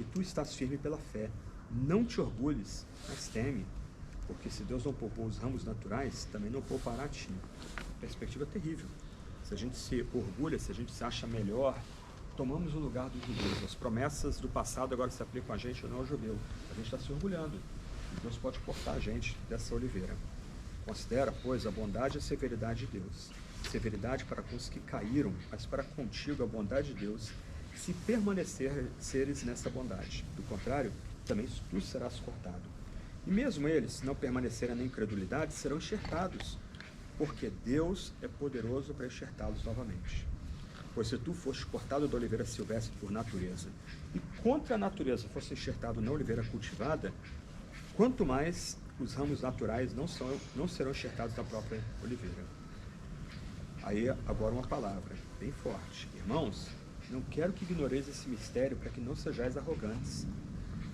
e tu estás firme pela fé. Não te orgulhes, mas teme, porque se Deus não poupou os ramos naturais, também não poupará a ti. Perspectiva terrível. Se a gente se orgulha, se a gente se acha melhor, tomamos o lugar dos judeus. As promessas do passado agora se aplicam a gente, não ao judeu. A gente está se orgulhando. E Deus pode cortar a gente dessa oliveira. Considera, pois, a bondade e a severidade de Deus. Severidade para com os que caíram, mas para contigo a bondade de Deus, se permaneceres nessa bondade. Do contrário, também tu serás cortado. E mesmo eles, se não permanecerem na incredulidade, serão enxertados, porque Deus é poderoso para enxertá-los novamente. Pois se tu foste cortado da oliveira silvestre por natureza, e contra a natureza fosse enxertado na oliveira cultivada, quanto mais os ramos naturais não serão enxertados da própria oliveira. Aí agora uma palavra bem forte. Irmãos, não quero que ignoreis esse mistério para que não sejais arrogantes.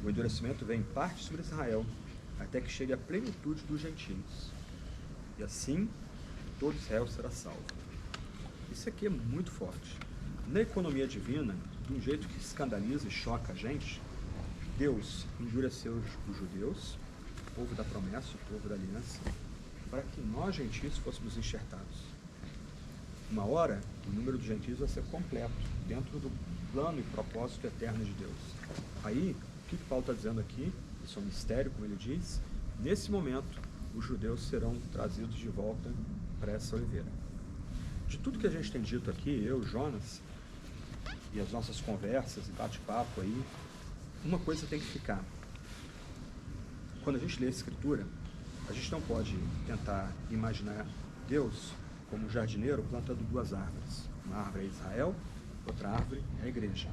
O endurecimento vem em parte sobre Israel, até que chegue a plenitude dos gentios. E assim, todo Israel será salvo. Isso aqui é muito forte. Na economia divina, de um jeito que escandaliza e choca a gente, Deus endureceu os judeus, o povo da promessa, o povo da aliança, para que nós, gentios, fôssemos enxertados. Uma hora, o número de gentios vai ser completo, dentro do plano e propósito eterno de Deus. Aí, o que Paulo está dizendo aqui? Isso é um mistério, como ele diz. Nesse momento, os judeus serão trazidos de volta para essa oliveira. De tudo que a gente tem dito aqui, eu, Jonas, e as nossas conversas e bate-papo aí, uma coisa tem que ficar. Quando a gente lê a Escritura, a gente não pode tentar imaginar Deus como um jardineiro plantando duas árvores. Uma árvore é Israel, outra árvore é a igreja.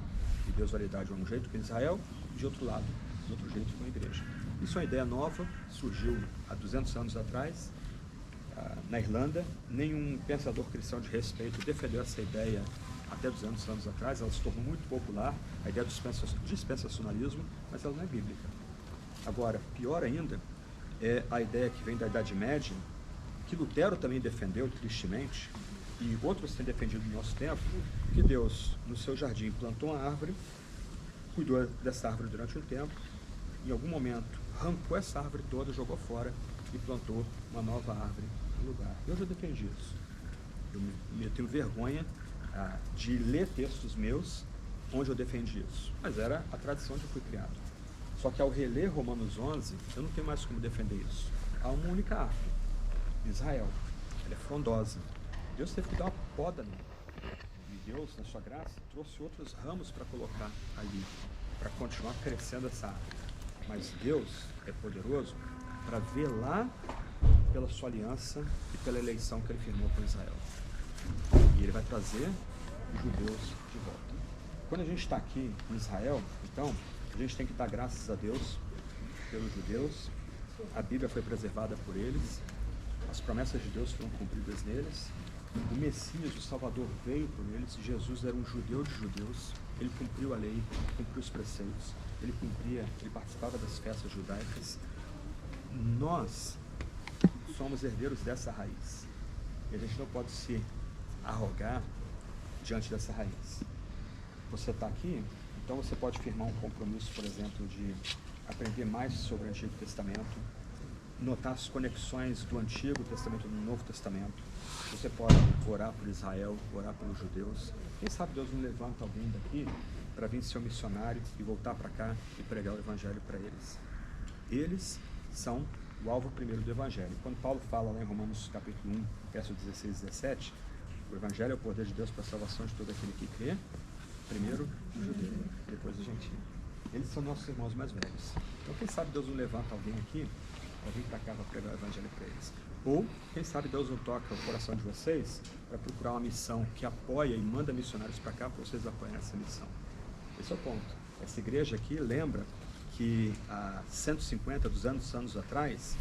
E Deus vai lidar de um jeito com Israel e de outro lado, de outro jeito com a igreja. Isso é uma ideia nova, surgiu há 200 anos atrás, na Irlanda. Nenhum pensador cristão de respeito defendeu essa ideia até 200 anos atrás. Ela se tornou muito popular, a ideia do dispensacionalismo, mas ela não é bíblica. Agora, pior ainda, é a ideia que vem da Idade Média, que Lutero também defendeu, tristemente, e outros têm defendido no nosso tempo, que Deus, no seu jardim, plantou uma árvore, cuidou dessa árvore durante um tempo, em algum momento arrancou essa árvore toda, jogou fora e plantou uma nova árvore no lugar. Eu já defendi isso. Eu tenho vergonha de ler textos meus onde eu defendi isso, mas era a tradição onde eu fui criado. Só que ao reler Romanos 11, eu não tenho mais como defender isso. Há uma única árvore, Israel. Ela é frondosa. Deus teve que dar uma poda nela. E Deus, na sua graça, trouxe outros ramos para colocar ali, para continuar crescendo essa árvore. Mas Deus é poderoso para velar pela sua aliança e pela eleição que ele firmou com Israel. E ele vai trazer os judeus de volta. Quando a gente está aqui em Israel, então, a gente tem que dar graças a Deus pelos judeus. A Bíblia foi preservada por eles. As promessas de Deus foram cumpridas neles. O Messias, o Salvador, veio por eles. Jesus era um judeu de judeus. Ele cumpriu a lei, cumpriu os preceitos. Ele participava das festas judaicas. Nós somos herdeiros dessa raiz. E a gente não pode se arrogar diante dessa raiz. Você está aqui, então você pode firmar um compromisso, por exemplo, de aprender mais sobre o Antigo Testamento, notar as conexões do Antigo Testamento no Novo Testamento. Você pode orar por Israel, orar pelos judeus. Quem sabe Deus não levanta alguém daqui para vir ser um missionário e voltar para cá e pregar o Evangelho para eles. Eles são o alvo primeiro do Evangelho. Quando Paulo fala lá em Romanos capítulo 1, verso 16 e 17, o Evangelho é o poder de Deus para a salvação de todo aquele que crê, primeiro o judeu, depois o gentio. Eles são nossos irmãos mais velhos. Então quem sabe Deus não levanta alguém aqui para vir para cá para pregar o Evangelho para eles. Ou, quem sabe Deus não toca o coração de vocês para procurar uma missão que apoia e manda missionários para cá para vocês apoiarem essa missão. Esse é o ponto. Essa igreja aqui lembra que há 150, 200 anos atrás,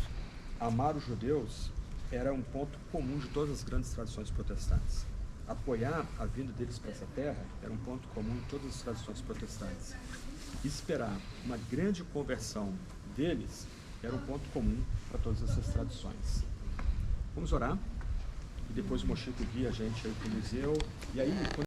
amar os judeus era um ponto comum de todas as grandes tradições protestantes. Apoiar a vinda deles para essa terra era um ponto comum em todas as tradições protestantes. Esperar uma grande conversão deles era um ponto comum para todas essas tradições. Vamos orar, e depois o Mochico guia a gente aí para o museu, e aí